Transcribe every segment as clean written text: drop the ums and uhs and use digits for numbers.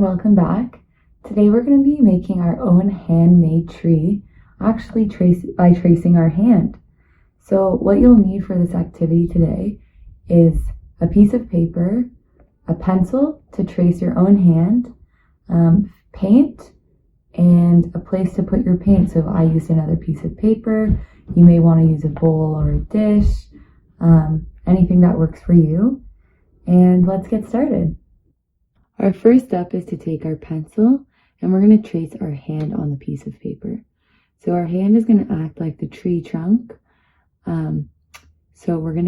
welcome back. Today we're going to be making our own handmade tree, actually by tracing our hand. So what you'll need for this activity today is a piece of paper, a pencil to trace your own hand, paint, and a place to put your paint. So I used another piece of paper. You may want to use a bowl or a dish, anything that works for you. And let's get started. Our first step is to take our pencil and we're going to trace our hand on the piece of paper. So our hand is going to act like the tree trunk. So we're going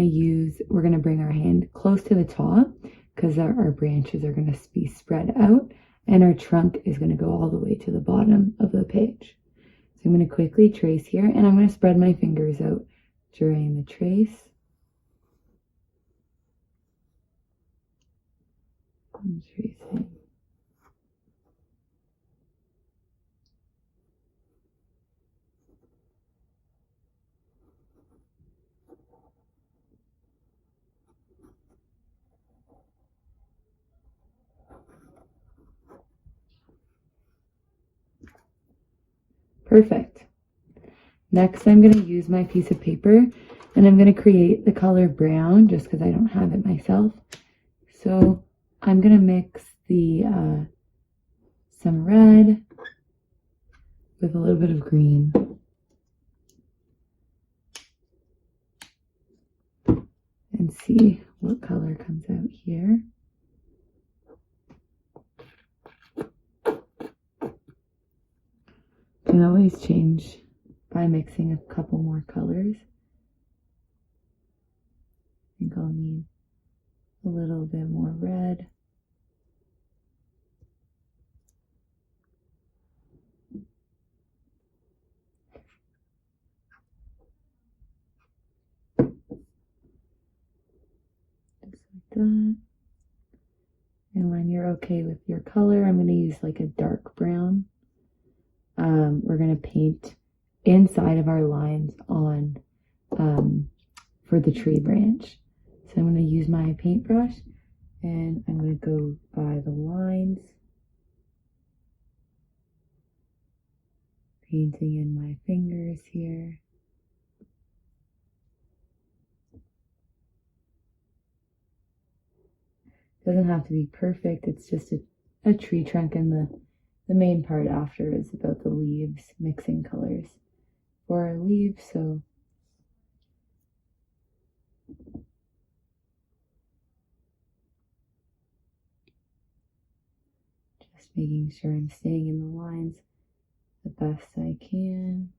to bring our hand close to the top because our branches are going to be spread out and our trunk is going to go all the way to the bottom of the page. So I'm going to quickly trace here and I'm going to spread my fingers out during the trace. I'm tracing. Perfect. Next, I'm going to use my piece of paper and I'm going to create the color brown just because I don't have it myself. So I'm going to mix some red with a little bit of green. And see what color comes out here. You can always change by mixing a couple more colors. I think I'll need a little bit more red. Just like that. And when you're okay with your color, I'm going to use like a dark brown. We're going to paint inside of our lines on for the tree branch. So I'm going to use my paintbrush and I'm going to go by the lines, painting in my fingers here. Doesn't have to be perfect, it's just a tree trunk, and the main part after is about the leaves, mixing colors for our leaves. So just making sure I'm staying in the lines the best I can.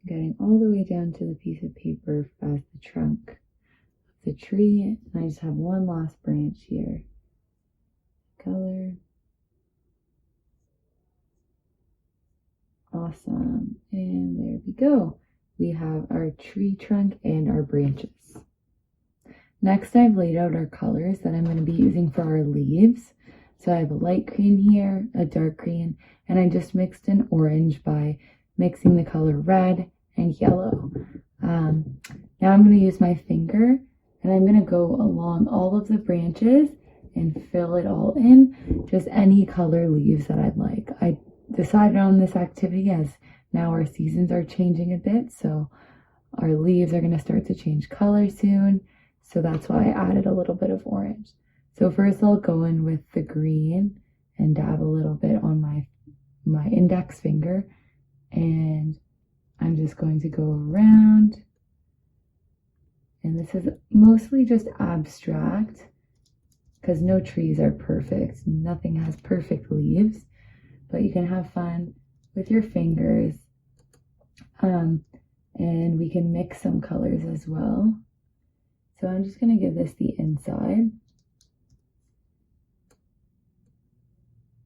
Getting all the way down to the piece of paper as the trunk of the tree, and I just have one last branch here. Color. Awesome. And there we go. We have our tree trunk and our branches. Next, I've laid out our colors that I'm going to be using for our leaves. So I have a light green here, a dark green, and I just mixed an orange by mixing the color red and yellow. Now I'm going to use my finger and I'm going to go along all of the branches and fill it all in, just any color leaves that I'd like. I decided on this activity as now our seasons are changing a bit, so our leaves are going to start to change color soon, so that's why I added a little bit of orange. So first I'll go in with the green and dab a little bit on my index finger, and I'm just going to go around, and this is mostly just abstract because no trees are perfect. Nothing has perfect leaves, but you can have fun with your fingers, and we can mix some colors as well. So I'm just going to give this the inside.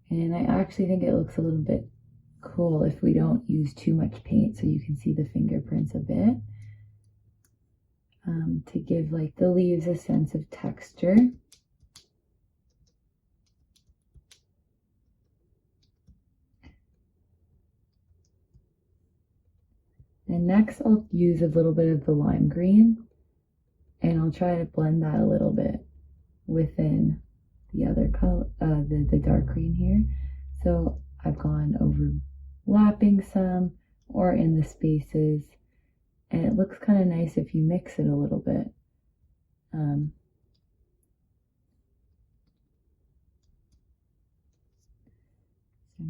And I actually think it looks a little bit cool if we don't use too much paint, so you can see the fingerprints a bit, to give like the leaves a sense of texture. And next I'll use a little bit of the lime green, and I'll try to blend that a little bit within the other color, the dark green here. So I've gone overlapping some or in the spaces, and it looks kind of nice if you mix it a little bit. So I'm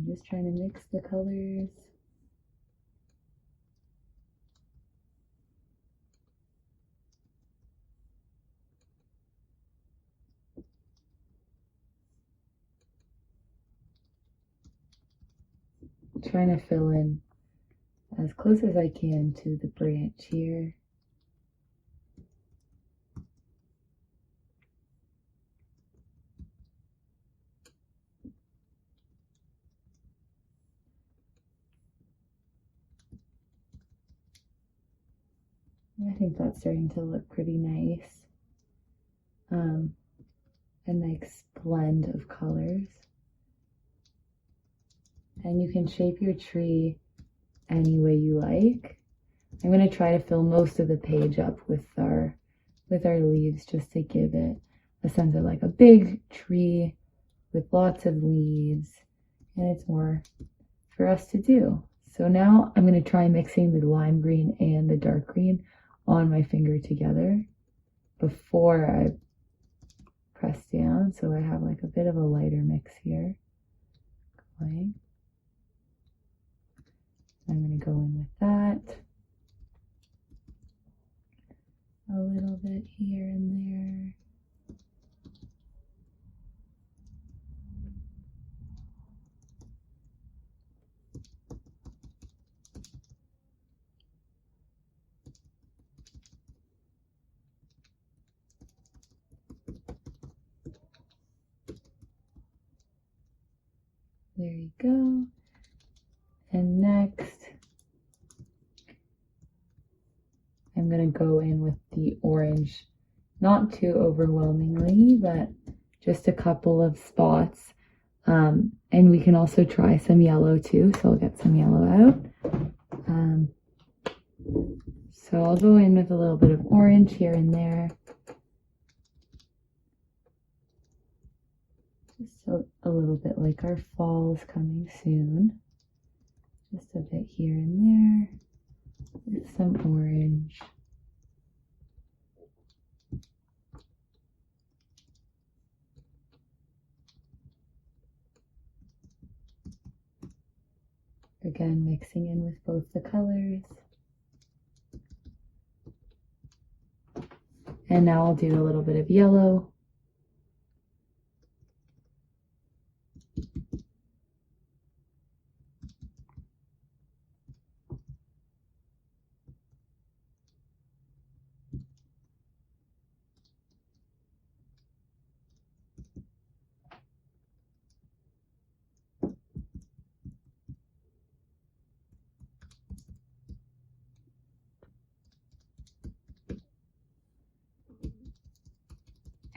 just trying to mix the colors. Trying to fill in as close as I can to the branch here. I think that's starting to look pretty nice. A nice blend of colors. And you can shape your tree any way you like. I'm going to try to fill most of the page up with our leaves, just to give it a sense of like a big tree with lots of leaves, and it's more for us to do. So now I'm going to try mixing the lime green and the dark green on my finger together before I press down, so I have like a bit of a lighter mix here going. I'm going to go in with that. A little bit here and there. There you go. And next, I'm going to go in with the orange, not too overwhelmingly, but just a couple of spots. And we can also try some yellow too, so I'll get some yellow out. So I'll go in with a little bit of orange here and there. Just a little bit like our fall's coming soon. Just a bit here and there with some orange. Again, mixing in with both the colors. And now I'll do a little bit of yellow.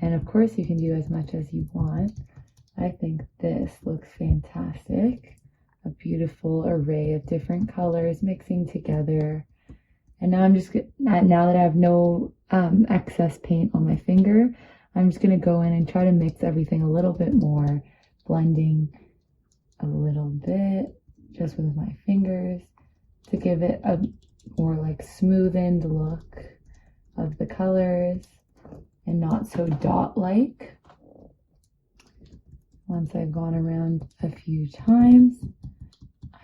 And of course you can do as much as you want. I think this looks fantastic. A beautiful array of different colors mixing together. And now now that I have no excess paint on my finger, I'm just going to go in and try to mix everything a little bit more, blending a little bit just with my fingers to give it a more like smoothened look of the colors and not so dot-like. Once I've gone around a few times,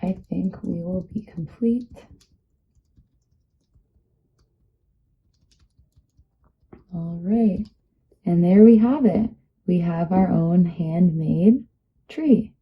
I think we will be complete. All right, and there we have it. We have our own handmade tree.